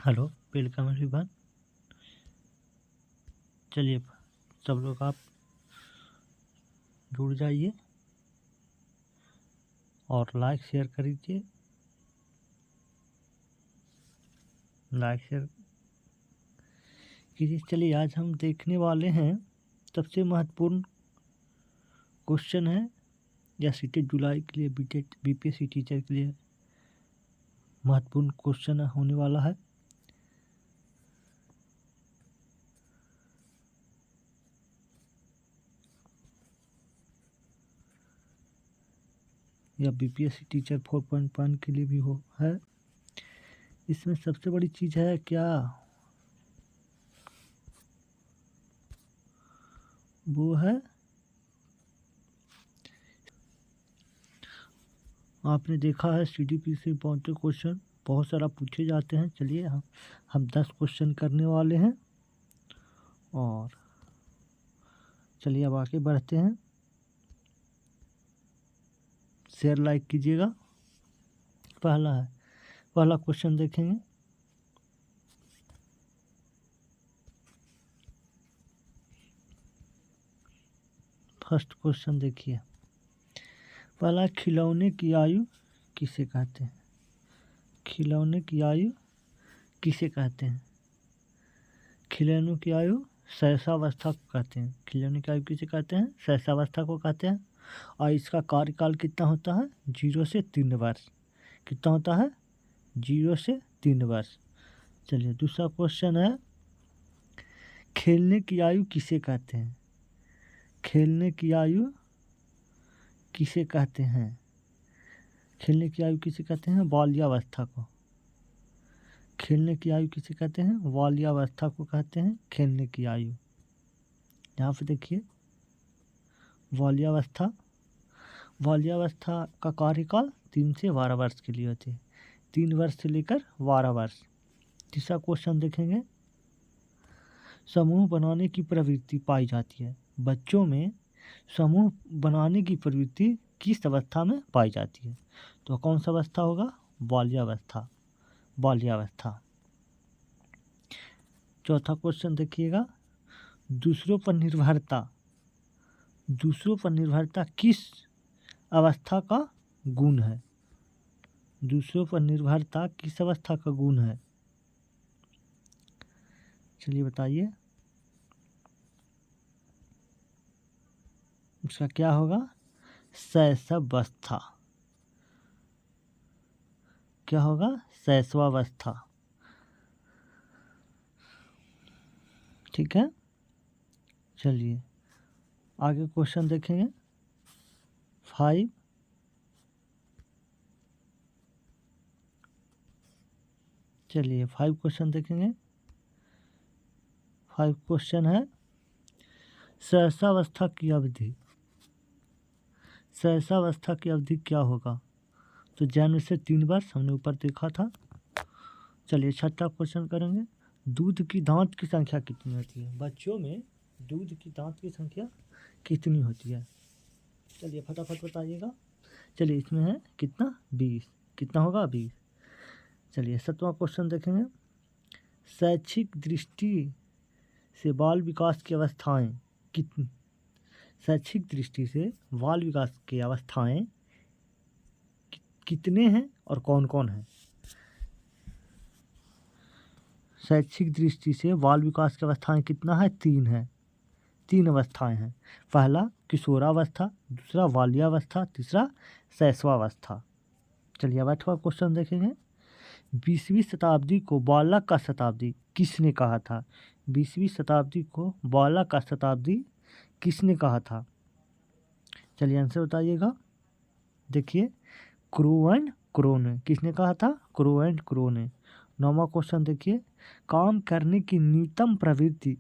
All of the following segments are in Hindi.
Hello, welcome everyone. चलिए सब लोग आप जुड़ जाइए और लाइक शेयर करिए। चलिए आज हम देखने वाले हैं सबसे महत्वपूर्ण क्वेश्चन है या सीटेट जुलाई के लिए बीटेट बीपीएससी टीचर के लिए महत्वपूर्ण क्वेश्चन होने वाला है। या बीपीएससी टीचर 4.1 के लिए भी हो है। इसमें सबसे बड़ी चीज़ है क्या, वो है आपने देखा है सीडीपी से पहुँचे क्वेश्चन बहुत सारा पूछे जाते हैं। चलिए हम 10 क्वेश्चन करने वाले हैं और चलिए अब आगे बढ़ते हैं। शेयर लाइक कीजिएगा। पहला क्वेश्चन देखेंगे। फर्स्ट क्वेश्चन देखिए। पहला, खिलौने की आयु किसे कहते हैं? खिलौने की आयु किसे कहते हैं? खिलौनों की आयु शैशवावस्था को कहते हैं। खिलौने की आयु किसे कहते हैं? शैशवावस्था को कहते हैं। और इसका कार्यकाल कितना होता है? 0 से 3 वर्ष। कितना होता है? 0 से 3 वर्ष। चलिए दूसरा क्वेश्चन है, खेलने की आयु किसे कहते हैं? खेलने की आयु किसे कहते हैं? खेलने की आयु किसे कहते हैं? बाल्यावस्था को। खेलने की आयु किसे कहते हैं? बाल्यावस्था को कहते हैं खेलने की आयु। यहाँ पे देखिए, बाल्यावस्था का कार्यकाल 3 से 12 वर्ष के लिए होते हैं। 3 वर्ष से लेकर 12 वर्ष। तीसरा क्वेश्चन देखेंगे, समूह बनाने की प्रवृत्ति पाई जाती है। बच्चों में समूह बनाने की प्रवृत्ति किस अवस्था में पाई जाती है? तो कौन सा अवस्था होगा? बाल्यावस्था। चौथा क्वेश्चन देखिएगा, दूसरों पर निर्भरता किस अवस्था का गुण है? दूसरों पर निर्भरता किस अवस्था का गुण है? चलिए बताइए, उसका क्या होगा? शैशवावस्था। क्या होगा? शैशवावस्था। ठीक है, चलिए आगे क्वेश्चन देखेंगे। 5, चलिए 5 क्वेश्चन देखेंगे। 5 क्वेश्चन है, शैशवावस्था की अवधि। शैशवावस्था की अवधि क्या होगा? तो जन्म से 3 वर्ष हमने ऊपर देखा था। चलिए छठा क्वेश्चन करेंगे, दूध की दांत की संख्या कितनी होती है? बच्चों में दूध की दांत की संख्या कितनी होती है? चलिए फटाफट बताइएगा। चलिए इसमें है कितना? 20। कितना होगा? 20। चलिए 7वां क्वेश्चन देखेंगे, शैक्षिक दृष्टि से बाल विकास की अवस्थाएं कितनी? शैक्षिक दृष्टि से बाल विकास की अवस्थाएं कितने हैं और कौन कौन हैं? शैक्षिक दृष्टि से बाल विकास की अवस्थाएं कितना है? 3 है। 3 अवस्थाएं हैं। पहला किशोरावस्था, दूसरा बाल्यावस्था, तीसरा शैशवावस्था। चलिए अब 8वां क्वेश्चन देखेंगे, 20वीं शताब्दी को बालक का शताब्दी किसने कहा था? 20वीं शताब्दी को बालक का शताब्दी किसने कहा था? चलिए आंसर बताइएगा। देखिए, क्रो एंड क्रो ने। किसने कहा था? क्रो एंड क्रो ने। 9वां क्वेश्चन देखिए, काम करने की न्यूनतम प्रवृत्ति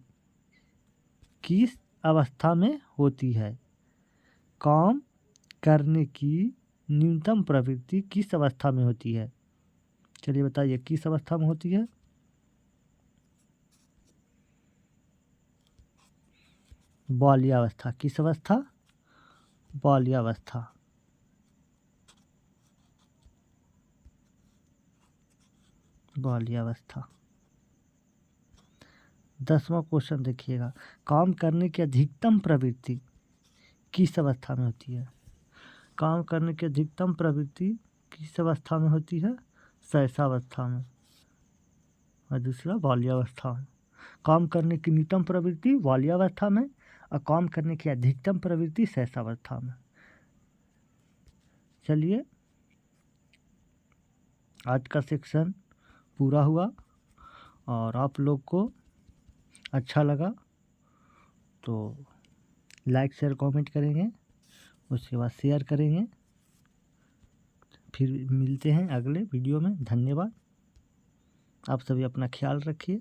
किस अवस्था में होती है? काम करने की न्यूनतम प्रवृत्ति किस अवस्था में होती है? चलिए बताइए किस अवस्था में होती है? बाल्यावस्था। किस अवस्था? बाल्यावस्था। बाल्यावस्था। 10वां क्वेश्चन देखिएगा, काम करने की अधिकतम प्रवृत्ति किस अवस्था में होती है? काम करने की अधिकतम प्रवृत्ति किस अवस्था में होती है? शैशवावस्था में। और दूसरा बाल्यावस्था में। काम करने की न्यूनतम प्रवृत्ति बाल्यावस्था में और काम करने की अधिकतम प्रवृत्ति शैशवावस्था में। चलिए, आज का सेक्शन पूरा हुआ और आप लोग को अच्छा लगा तो लाइक शेयर कमेंट करेंगे, उसके बाद शेयर करेंगे। फिर मिलते हैं अगले वीडियो में। धन्यवाद। आप सभी अपना ख्याल रखिए।